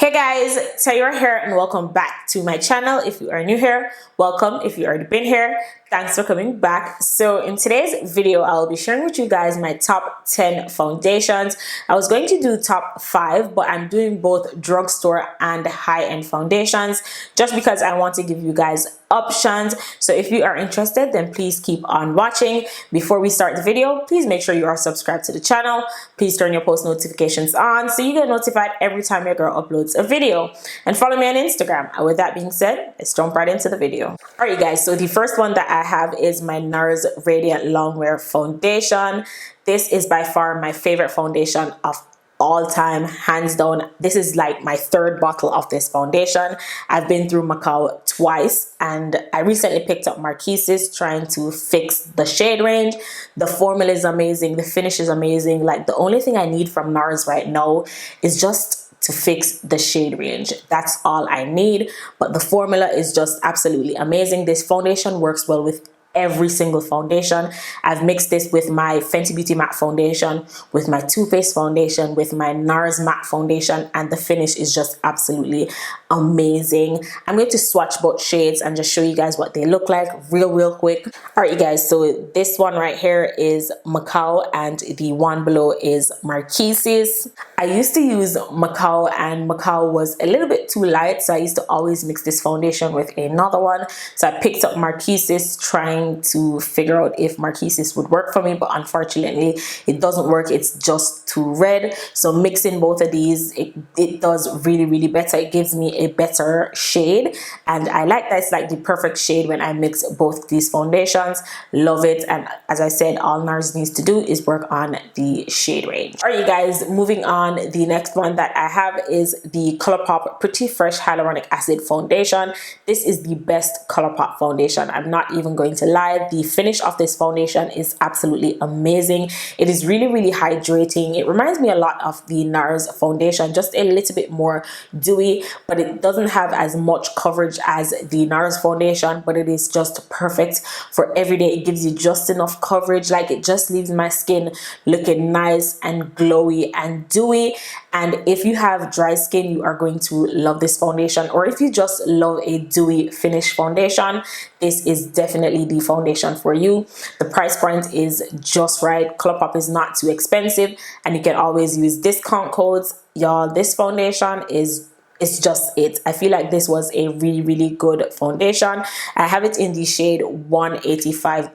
Hey guys, so you're here and welcome back to my channel. If you are new here, welcome. If you already been here, thanks for coming back. So in today's video, I'll be sharing with you guys my top 10 foundations. I was going to do top 5, but I'm doing both drugstore and high-end foundations just because I want to give you guys options. So if you are interested, then please keep on watching. Before we start the video, please make sure you are subscribed to the channel. Please turn your post notifications on so you get notified every time your girl uploads a video, and follow me on Instagram. And with that being said, let's jump right into the video. All right, guys, so the first one that I have is my Nars Radiant Longwear Foundation. This is by far my favorite foundation of all time, hands down. This is like my third bottle of this foundation. I've been through Macau twice, and I recently picked up Marquises trying to fix the shade range. The formula is amazing, the finish is amazing. Like, the only thing I need from Nars right now is just to fix the shade range. That's all I need, but the formula is just absolutely amazing. This foundation works well with every single foundation. I've mixed this with my Fenty Beauty matte foundation, with my Too Faced foundation, with my Nars matte foundation, and the finish is just absolutely amazing. I'm going to swatch both shades and just show you guys what they look like real quick. All right, you guys, so this one right here is Macau and the one below is Marquises. I used to use Macau, and Macau was a little bit too light, so I used to always mix this foundation with another one. So I picked up Marquises trying to figure out if Marquises would work for me, but unfortunately it doesn't work. It's just too red. So mixing both of these, it does really better. It gives me a better shade, and I like that it's like the perfect shade when I mix both these foundations. Love it. And as I said, all Nars needs to do is work on the shade range. All right, you guys, moving on. The next one that I have is the ColourPop Pretty Fresh Hyaluronic Acid Foundation. This is the best ColourPop foundation. I'm not even going to lie. The finish of this foundation is absolutely amazing. It is really hydrating. It reminds me a lot of the Nars foundation, just a little bit more dewy, but it doesn't have as much coverage as the Nars foundation, but it is just perfect for every day. It gives you just enough coverage. Like, it just leaves my skin looking nice and glowy and dewy. And if you have dry skin, you are going to love this foundation. Or if you just love a dewy finish foundation, this is definitely the foundation for you. The price point is just right. ColourPop is not too expensive, and you can always use discount codes. Y'all, this foundation is, it's just it. I feel like this was a really good foundation. I have it in the shade 185W.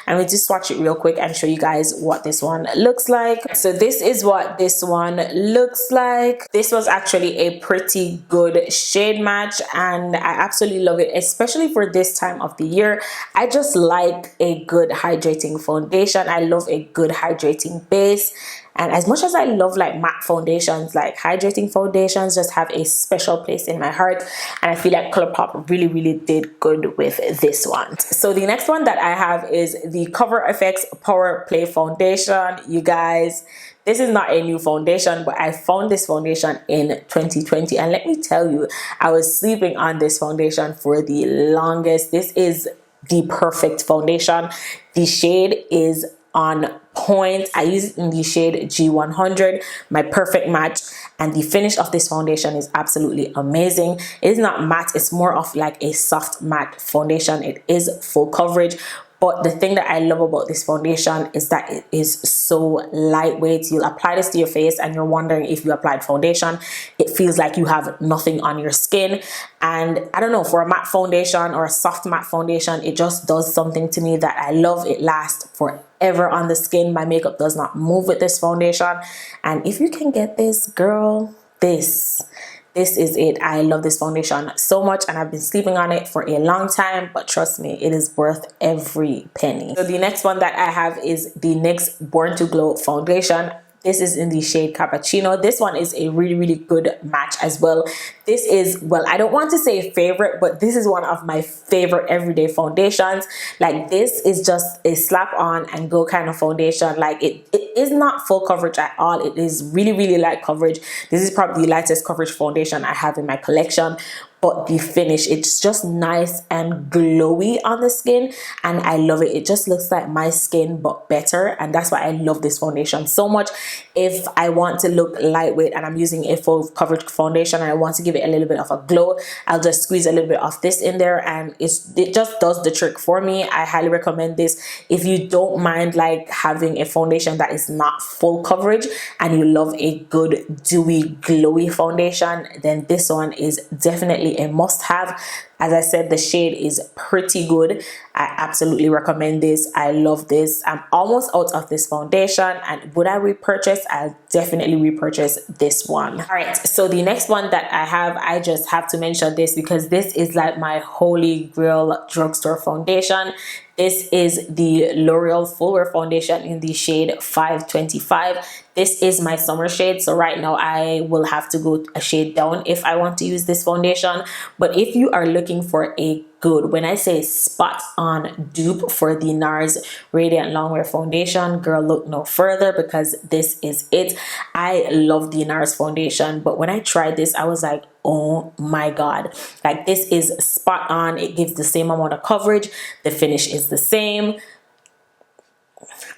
I'm going to swatch it real quick and show you guys what this one looks like. So this is what this one looks like. This was actually a pretty good shade match, and I absolutely love it, especially for this time of the year. I just like a good hydrating foundation. I love a good hydrating base. And as much as I love like matte foundations, like hydrating foundations just have a special place in my heart. And I feel like ColourPop really did good with this one. So the next one that I have is the Cover FX Power Play Foundation. You guys, this is not a new foundation, but I found this foundation in 2020. And let me tell you, I was sleeping on this foundation for the longest. This is the perfect foundation. The shade is on point. I use it in the shade G100, my perfect match, and the finish of this foundation is absolutely amazing. It is not matte, it's more of like a soft matte foundation. It is full coverage, but the thing that I love about this foundation is that it is so lightweight. You'll apply this to your face and you're wondering if you applied foundation. It feels like you have nothing on your skin. And I don't know, for a matte foundation or a soft matte foundation, it just does something to me that I love. It lasts forever on the skin. My makeup does not move with this foundation. And if you can get this, girl, this is it. I love this foundation so much, and I've been sleeping on it for a long time, but trust me, it is worth every penny. So the next one that I have is the NYX Born to Glow Foundation. This is in the shade Cappuccino. This one is a really good match as well. This is, well, I don't want to say favorite, but this is one of my favorite everyday foundations. Like, this is just a slap on and go kind of foundation. Like, it is not full coverage at all. It is really light coverage. This is probably the lightest coverage foundation I have in my collection. but the finish, it's just nice and glowy on the skin, and I love it. It just looks like my skin but better, and that's why I love this foundation so much. If I want to look lightweight and I'm using a full coverage foundation and I want to give it a little bit of a glow, I'll just squeeze a little bit of this in there, and it just does the trick for me. I highly recommend this if you don't mind like having a foundation that is not full coverage and you love a good dewy glowy foundation. Then this one is definitely a must-have. As I said, the shade is pretty good. I absolutely recommend this. I love this. I'm almost out of this foundation, and would I repurchase? I'll definitely repurchase this one. All right, so the next one that I have, I just have to mention this because this is like my holy grail drugstore foundation. This is the L'Oreal Full Wear Foundation in the shade 525. This is my summer shade, so right now I will have to go a shade down if I want to use this foundation. But if you are looking for a good, when I say spot on dupe for the Nars Radiant Longwear Foundation, girl, look no further because this is it. I love the Nars foundation, but when I tried this, I was like, oh my god, like this is spot on. It gives the same amount of coverage, the finish is the same.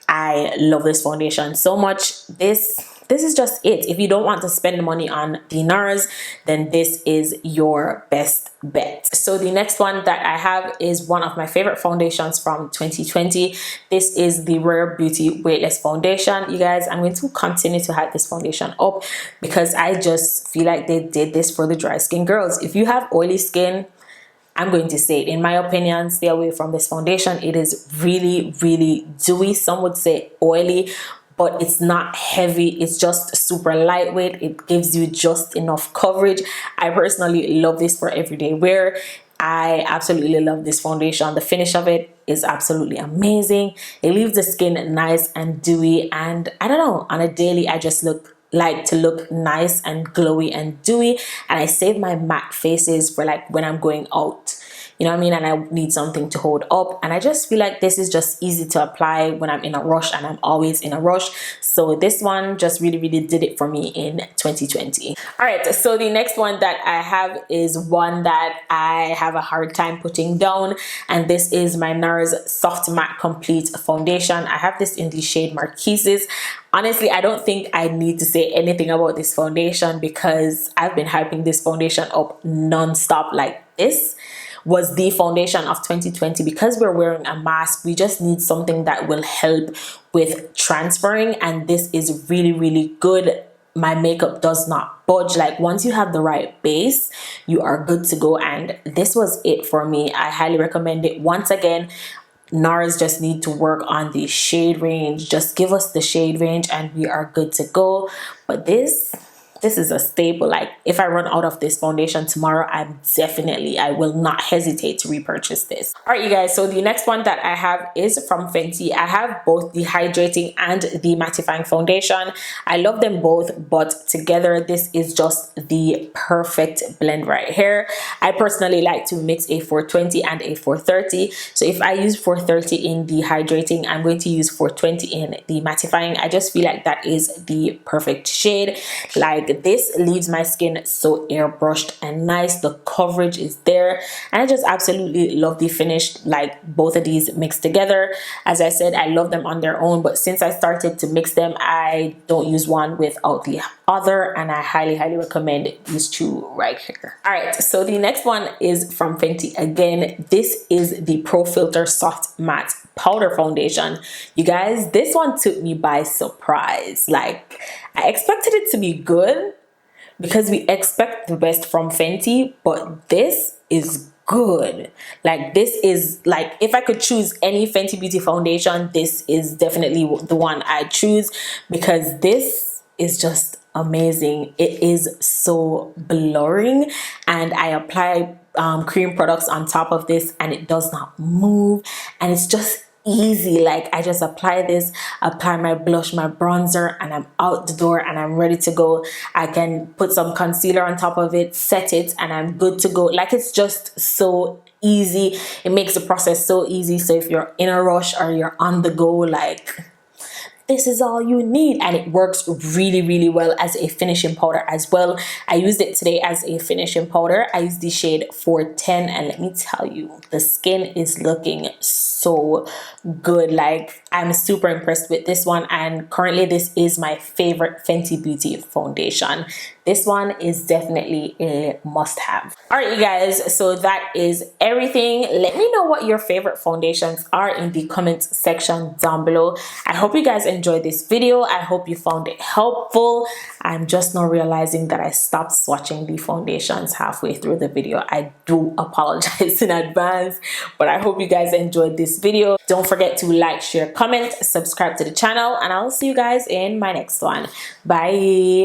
I love this foundation so much. This is just it. If you don't want to spend money on the Nars, then this is your best bet. So the next one that I have is one of my favorite foundations from 2020. This is the Rare Beauty Weightless Foundation. You guys, I'm going to continue to hype this foundation up because I just feel like they did this for the dry skin girls. If you have oily skin, I'm going to say it, in my opinion, stay away from this foundation. It is really, really dewy. Some would say oily, but it's not heavy. It's just super lightweight. It gives you just enough coverage. I personally love this for everyday wear. I absolutely love this foundation. The finish of it is absolutely amazing. It leaves the skin nice and dewy, and I don't know, on a daily I just like to look nice and glowy and dewy, and I save my matte faces for like when I'm going out, you know what I mean, and I need something to hold up, and I just feel like this is just easy to apply when I'm in a rush, and I'm always in a rush. So this one just really did it for me in 2020. All right, so the next one that I have is one that I have a hard time putting down, and this is my Nars Soft Matte Complete Foundation. I have this in the shade Marquises. Honestly, I don't think I need to say anything about this foundation because I've been hyping this foundation up non-stop. Like, this was the foundation of 2020. Because we're wearing a mask, we just need something that will help with transferring, and this is really good. My makeup does not budge. Like, once you have the right base, you are good to go, and this was it for me. I highly recommend it. Once again, Nars just need to work on the shade range. Just give us the shade range and we are good to go. But this is a staple. Like, if I run out of this foundation tomorrow, I will not hesitate to repurchase this. All right, you guys, so the next one that I have is from Fenty. I have both the hydrating and the mattifying foundation. I love them both, but together this is just the perfect blend right here. I personally like to mix a 420 and a 430. So if I use 430 in the hydrating, I'm going to use 420 in the mattifying. I just feel like that is the perfect shade. Like, this leaves my skin so airbrushed and nice. The coverage is there, and I just absolutely love the finish. Like, both of these mixed together, as I said, I love them on their own, but since I started to mix them, I don't use one without the other, and I highly recommend these two right here. All right, so the next one is from Fenty again. This is the Pro Filt'r Soft Matte Powder Foundation. You guys, this one took me by surprise. Like, I expected it to be good because we expect the best from Fenty, but this is good. Like, this is like, if I could choose any Fenty Beauty foundation, this is definitely the one I choose because this is just amazing. It is so blurring, and I apply cream products on top of this and it does not move, and it's just easy. Like, I just apply this, apply my blush, my bronzer, and I'm out the door and I'm ready to go. I can put some concealer on top of it, set it, and I'm good to go. Like, it's just so easy. It makes the process so easy. So if you're in a rush or you're on the go, like, this is all you need, and it works really well as a finishing powder as well. I used it today as a finishing powder. I used the shade 410, and let me tell you, the skin is looking so good. Like, I'm super impressed with this one, and currently this is my favorite Fenty Beauty foundation. This one is definitely a must-have. All right, you guys, so that is everything. Let me know what your favorite foundations are in the comments section down below. I hope you guys enjoyed this video. I hope you found it helpful. I'm just now realizing that I stopped swatching the foundations halfway through the video. I do apologize in advance, but I hope you guys enjoyed this video. Don't forget to like, share, comment, subscribe to the channel, and I'll see you guys in my next one. Bye.